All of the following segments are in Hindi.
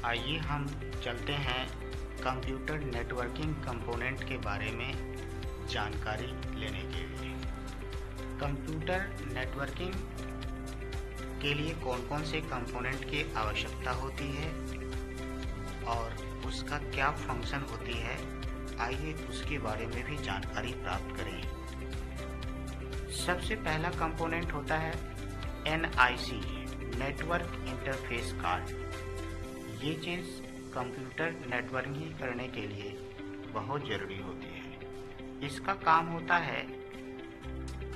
आइए हम चलते हैं कंप्यूटर नेटवर्किंग कंपोनेंट के बारे में जानकारी लेने के लिए। कंप्यूटर नेटवर्किंग के लिए कौन कौन से कंपोनेंट की आवश्यकता होती है और उसका क्या फंक्शन होती है, आइए उसके बारे में भी जानकारी प्राप्त करें। सबसे पहला कंपोनेंट होता है NIC, नेटवर्क इंटरफेस कार्ड। ये चीज़ कंप्यूटर नेटवर्किंग करने के लिए बहुत ज़रूरी होती है। इसका काम होता है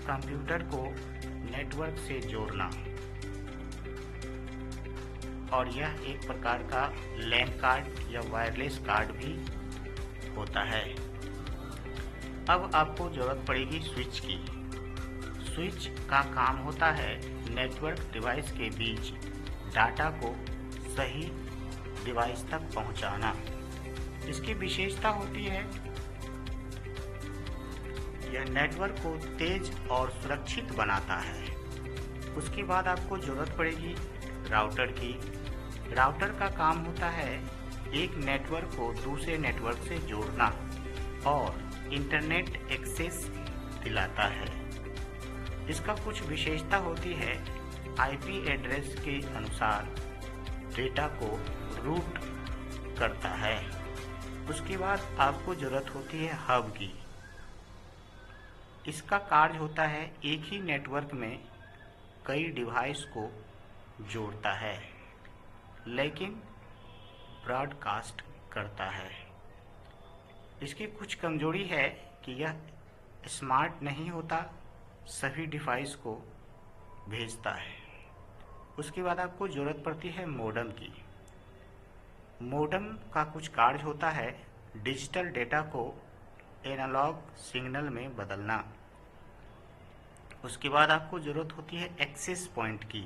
कंप्यूटर को नेटवर्क से जोड़ना, और यह एक प्रकार का लैन कार्ड या वायरलेस कार्ड भी होता है। अब आपको ज़रूरत पड़ेगी स्विच की। स्विच का काम होता है नेटवर्क डिवाइस के बीच डाटा को सही डिवाइस तक पहुंचाना। इसकी विशेषता होती है यह नेटवर्क को तेज और सुरक्षित बनाता है। उसके बाद आपको ज़रूरत पड़ेगी राउटर की। राउटर का काम होता है एक नेटवर्क को दूसरे नेटवर्क से जोड़ना और इंटरनेट एक्सेस दिलाता है। इसका कुछ विशेषता होती है IP एड्रेस के अनुसार डेटा को रूट करता है। उसके बाद आपको ज़रूरत होती है हब की। इसका कार्य होता है एक ही नेटवर्क में कई डिवाइस को जोड़ता है, लेकिन ब्रॉडकास्ट करता है। इसकी कुछ कमजोरी है कि यह स्मार्ट नहीं होता, सभी डिवाइस को भेजता है। उसके बाद आपको ज़रूरत पड़ती है मोडेम की। मोडेम का कुछ कार्य होता है डिजिटल डेटा को एनालॉग सिग्नल में बदलना। उसके बाद आपको ज़रूरत होती है एक्सेस पॉइंट की।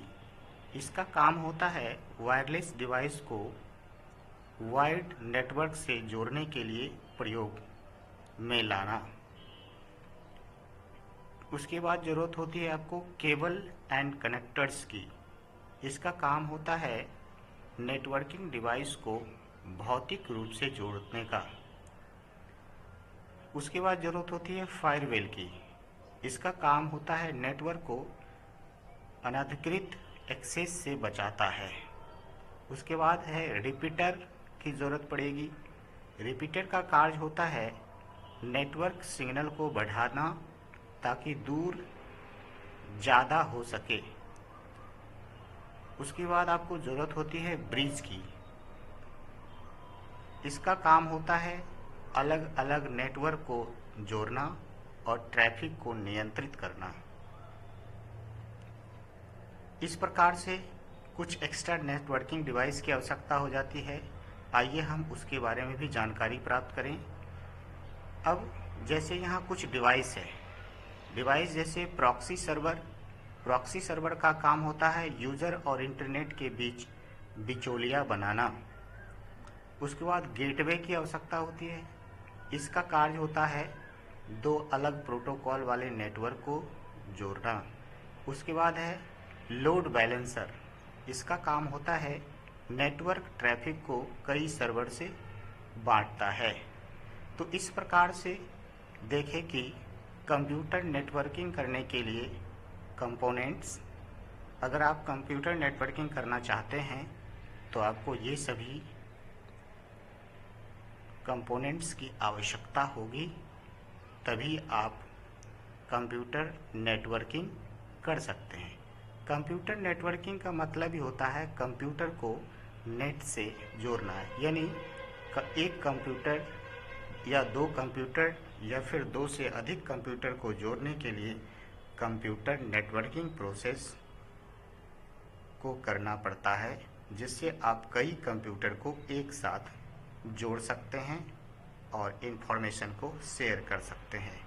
इसका काम होता है वायरलेस डिवाइस को वाइड नेटवर्क से जोड़ने के लिए प्रयोग में लाना। उसके बाद ज़रूरत होती है आपको केबल एंड कनेक्टर्स की। इसका काम होता है नेटवर्किंग डिवाइस को भौतिक रूप से जोड़ने का। उसके बाद ज़रूरत होती है फायरवेल की। इसका काम होता है नेटवर्क को अनधिकृत एक्सेस से बचाता है। उसके बाद है रिपीटर की ज़रूरत पड़ेगी। रिपीटर का कार्य होता है नेटवर्क सिग्नल को बढ़ाना ताकि दूर ज़्यादा हो सके। उसके बाद आपको ज़रूरत होती है ब्रिज की। इसका काम होता है अलग अलग नेटवर्क को जोड़ना और ट्रैफिक को नियंत्रित करना। इस प्रकार से कुछ एक्स्ट्रा नेटवर्किंग डिवाइस की आवश्यकता हो जाती है। आइए हम उसके बारे में भी जानकारी प्राप्त करें। अब जैसे यहाँ कुछ डिवाइस है, डिवाइस जैसे प्रॉक्सी सर्वर। प्रॉक्सी सर्वर का काम होता है यूज़र और इंटरनेट के बीच बिचौलिया बनाना। उसके बाद गेटवे की आवश्यकता होती है। इसका कार्य होता है दो अलग प्रोटोकॉल वाले नेटवर्क को जोड़ना। उसके बाद है लोड बैलेंसर। इसका काम होता है नेटवर्क ट्रैफिक को कई सर्वर से बांटता है। तो इस प्रकार से देखें कि कंप्यूटर नेटवर्किंग करने के लिए कंपोनेंट्स, अगर आप कंप्यूटर नेटवर्किंग करना चाहते हैं तो आपको ये सभी कंपोनेंट्स की आवश्यकता होगी, तभी आप कंप्यूटर नेटवर्किंग कर सकते हैं। कंप्यूटर नेटवर्किंग का मतलब ही होता है कंप्यूटर को नेट से जोड़ना है, यानी एक कंप्यूटर या दो कंप्यूटर या फिर दो से अधिक कंप्यूटर को जोड़ने के लिए कंप्यूटर नेटवर्किंग प्रोसेस को करना पड़ता है, जिससे आप कई कंप्यूटर को एक साथ जोड़ सकते हैं और इंफॉर्मेशन को शेयर कर सकते हैं।